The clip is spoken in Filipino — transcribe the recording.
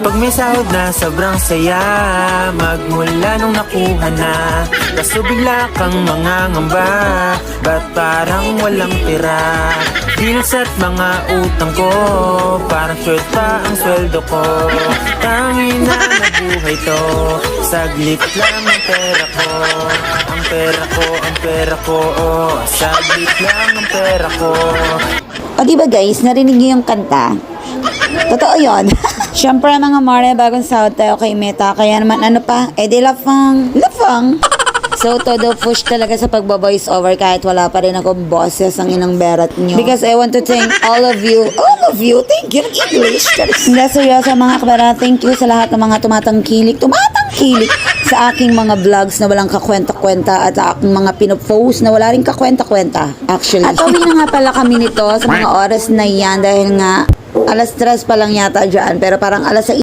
Pag may sahod na sobrang saya, magmula nung nakuha na. Kaso bigla kang mangangamba, ba't parang walang tira? Bills at mga utang ko, parang short pa ang sweldo ko. Tangina na buhay to, saglit lang ang pera ko. Ang pera ko, ang pera ko, oh, saglit lang ang pera ko. O diba guys, narinig niyo yung kanta? Totoo yun. Siyempre mga mare, bagong sahod tayo kay Meta. Kaya naman ano pa, edi lafang. So, todo push talaga sa pagbo-voice over kahit wala pa rin akong boses ang inang berat nyo. Because I want to thank all of you, thank you, English. Hindi, seryoso mga kabara, thank you sa lahat ng mga tumatangkilik sa aking mga vlogs na walang kakwenta-kwenta at sa aking mga pinopost na wala rin kakwenta-kwenta, actually. At uwi na nga pala kami nito sa mga oras na yan dahil nga alas 3 pa lang yata dyan, pero parang alas 6